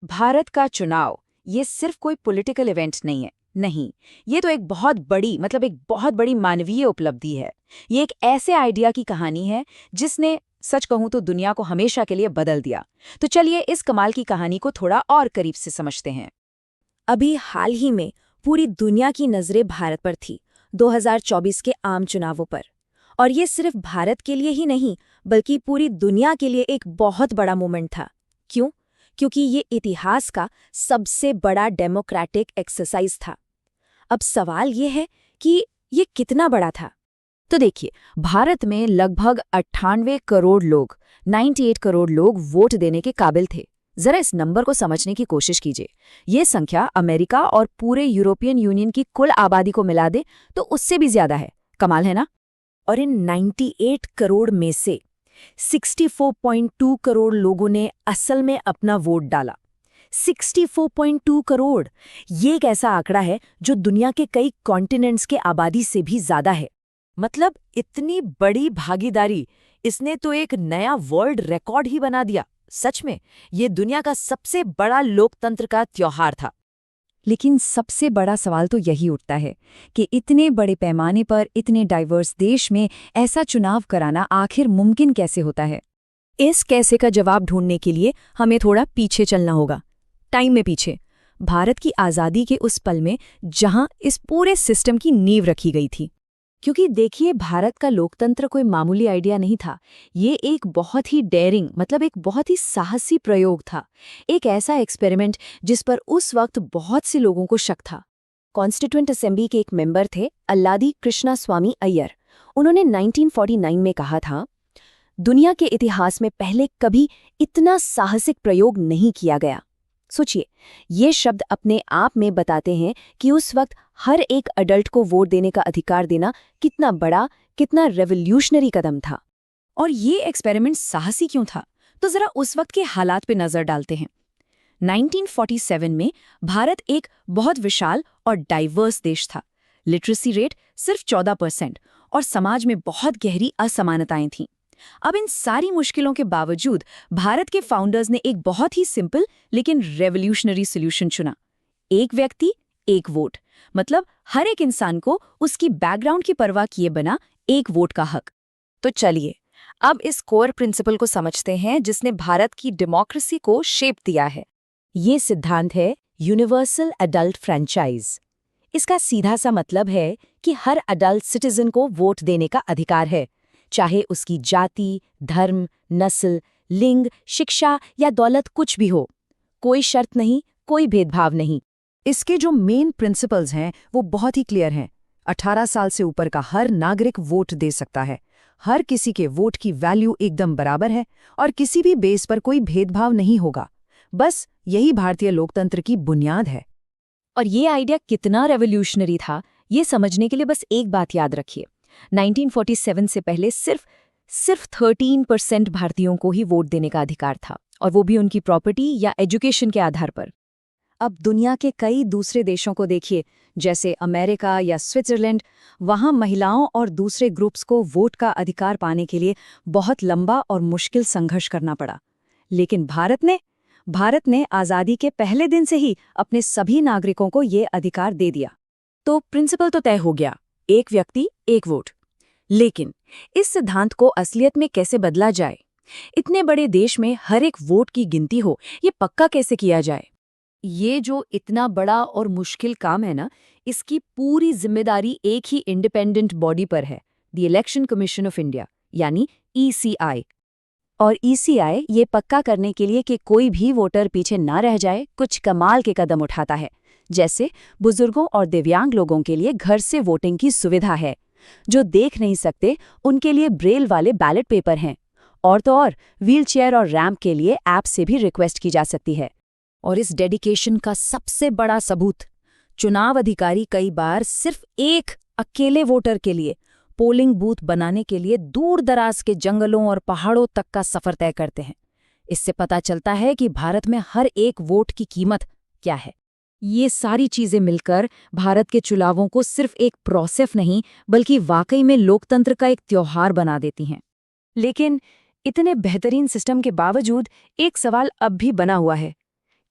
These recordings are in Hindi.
भारत का चुनाव ये सिर्फ कोई पॉलिटिकल इवेंट नहीं है। नहीं, ये तो एक बहुत बड़ी एक बहुत बड़ी मानवीय उपलब्धि है। ये एक ऐसे आइडिया की कहानी है जिसने सच कहूं तो दुनिया को हमेशा के लिए बदल दिया। तो चलिए इस कमाल की कहानी को थोड़ा और करीब से समझते हैं। अभी हाल ही में पूरी दुनिया की नज़रें भारत पर थी, 2024 के आम चुनावों पर। और ये सिर्फ भारत के लिए ही नहीं, बल्कि पूरी दुनिया के लिए एक बहुत बड़ा मोमेंट था। क्यों? क्योंकि ये इतिहास का सबसे बड़ा डेमोक्रेटिक एक्सरसाइज था। अब सवाल ये है कि ये कितना बड़ा था? तो देखिए, भारत में लगभग 98 करोड़ लोग 98 करोड़ लोग वोट देने के काबिल थे। जरा इस नंबर को समझने की कोशिश कीजिए। ये संख्या अमेरिका और पूरे यूरोपियन यूनियन की कुल आबादी को मिला दे तो उससे भी ज्यादा है। कमाल है ना? और इन 98 करोड़ में से 64.2 करोड़ लोगों ने असल में अपना वोट डाला। 64.2 करोड़, ये एक ऐसा आंकड़ा है जो दुनिया के कई कॉन्टिनेंट्स के आबादी से भी ज्यादा है। मतलब इतनी बड़ी भागीदारी, इसने तो एक नया वर्ल्ड रिकॉर्ड ही बना दिया। सच में ये दुनिया का सबसे बड़ा लोकतंत्र का त्योहार था। लेकिन सबसे बड़ा सवाल तो यही उठता है कि इतने बड़े पैमाने पर इतने डाइवर्स देश में ऐसा चुनाव कराना आखिर मुमकिन कैसे होता है? इस कैसे का जवाब ढूंढने के लिए हमें थोड़ा पीछे चलना होगा, टाइम में पीछे, भारत की आज़ादी के उस पल में जहां इस पूरे सिस्टम की नींव रखी गई थी। क्योंकि देखिए, भारत का लोकतंत्र कोई मामूली आइडिया नहीं था। ये एक बहुत ही डेयरिंग एक बहुत ही साहसी प्रयोग था। एक ऐसा एक्सपेरिमेंट जिस पर उस वक्त बहुत से लोगों को शक था। कॉन्स्टिट्यूएंट असेंबली के एक मेंबर थे अल्लादी कृष्णा स्वामी अय्यर। उन्होंने 1949 में कहा था, दुनिया के इतिहास में पहले कभी इतना साहसिक प्रयोग नहीं किया गया। सोचिए, ये शब्द अपने आप में बताते हैं कि उस वक्त हर एक अडल्ट को वोट देने का अधिकार देना कितना बड़ा, कितना रेवोल्यूशनरी कदम था। और ये एक्सपेरिमेंट साहसी क्यों था? तो जरा उस वक्त के हालात पे नजर डालते हैं। 1947 में भारत एक बहुत विशाल और डाइवर्स देश था। लिटरेसी रेट सिर्फ 14% और समाज में बहुत गहरी असमानताएं थीं। अब इन सारी मुश्किलों के बावजूद भारत के फाउंडर्स ने एक बहुत ही सिंपल लेकिन रेवोल्यूशनरी सॉल्यूशन चुना। एक व्यक्ति, एक वोट। हर एक इंसान को उसकी बैकग्राउंड की परवाह किए बिना एक वोट का हक। तो चलिए अब इस कोर प्रिंसिपल को समझते हैं जिसने भारत की डेमोक्रेसी को शेप दिया है। ये सिद्धांत है यूनिवर्सल अडल्ट फ्रेंचाइज। इसका सीधा सा मतलब है कि हर अडल्ट सिटीजन को वोट देने का अधिकार है, चाहे उसकी जाति, धर्म, नस्ल, लिंग, शिक्षा या दौलत कुछ भी हो। कोई शर्त नहीं, कोई भेदभाव नहीं। इसके जो मेन प्रिंसिपल्स हैं वो बहुत ही क्लियर हैं। 18 साल से ऊपर का हर नागरिक वोट दे सकता है। हर किसी के वोट की वैल्यू एकदम बराबर है और किसी भी बेस पर कोई भेदभाव नहीं होगा। बस यही भारतीय लोकतंत्र की बुनियाद है। और ये आइडिया कितना रेवोल्यूशनरी था, ये समझने के लिए बस एक बात याद रखिए। 1947 से पहले सिर्फ 13% भारतीयों को ही वोट देने का अधिकार था, और वो भी उनकी प्रॉपर्टी या एजुकेशन के आधार पर। अब दुनिया के कई दूसरे देशों को देखिए, जैसे अमेरिका या स्विट्जरलैंड। वहाँ महिलाओं और दूसरे ग्रुप्स को वोट का अधिकार पाने के लिए बहुत लंबा और मुश्किल संघर्ष करना पड़ा। लेकिन भारत ने आज़ादी के पहले दिन से ही अपने सभी नागरिकों को ये अधिकार दे दिया। तो प्रिंसिपल तो तय हो गया, एक व्यक्ति एक वोट। लेकिन इस सिद्धांत को असलियत में कैसे बदला जाए? इतने बड़े देश में हर एक वोट की गिनती हो, ये पक्का कैसे किया जाए? ये जो इतना बड़ा और मुश्किल काम है ना, इसकी पूरी जिम्मेदारी एक ही इंडिपेंडेंट बॉडी पर है, the election commission of India, यानी ECI। और ECI ये पक्का करने के लिए कि कोई भी वोटर पीछे ना रह जाए, कुछ कमाल के कदम उठाता है। जैसे बुजुर्गों और दिव्यांग लोगों के लिए घर से वोटिंग की सुविधा है। जो देख नहीं सकते उनके लिए ब्रेल वाले बैलेट पेपर हैं। और तो और व्हीलचेयर और रैंप के लिए ऐप से भी रिक्वेस्ट की जा सकती है। और इस डेडिकेशन का सबसे बड़ा सबूत, चुनाव अधिकारी कई बार सिर्फ एक अकेले वोटर के लिए पोलिंग बूथ बनाने के लिए दूर दराज के जंगलों और पहाड़ों तक का सफर तय करते हैं। इससे पता चलता है कि भारत में हर एक वोट की कीमत क्या है। ये सारी चीजें मिलकर भारत के चुनावों को सिर्फ एक प्रोसेस नहीं, बल्कि वाकई में लोकतंत्र का एक त्योहार बना देती हैं। लेकिन इतने बेहतरीन सिस्टम के बावजूद एक सवाल अब भी बना हुआ है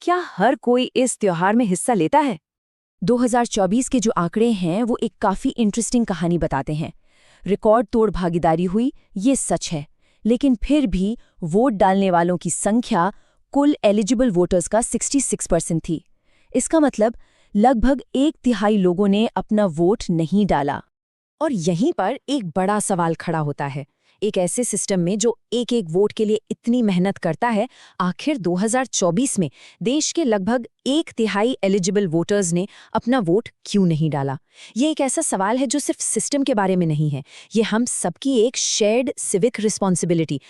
क्या हर कोई इस त्योहार में हिस्सा लेता है? 2024 के जो आंकड़े हैं वो एक काफ़ी इंटरेस्टिंग कहानी बताते हैं। रिकॉर्ड तोड़ भागीदारी हुई, ये सच है, लेकिन फिर भी वोट डालने वालों की संख्या कुल एलिजिबल वोटर्स का 66% थी। इसका मतलब लगभग 1/3 लोगों ने अपना वोट नहीं डाला। और यहीं पर एक बड़ा सवाल खड़ा होता है। एक ऐसे सिस्टम में जो एक एक वोट के लिए इतनी मेहनत करता है, आखिर 2024 में देश के लगभग 1/3 एलिजिबल वोटर्स ने अपना वोट क्यों नहीं डाला? ये एक ऐसा सवाल है जो सिर्फ सिस्टम के बारे में नहीं है, ये हम सबकी एक शेयर्ड सिविक रिस्पॉन्सिबिलिटी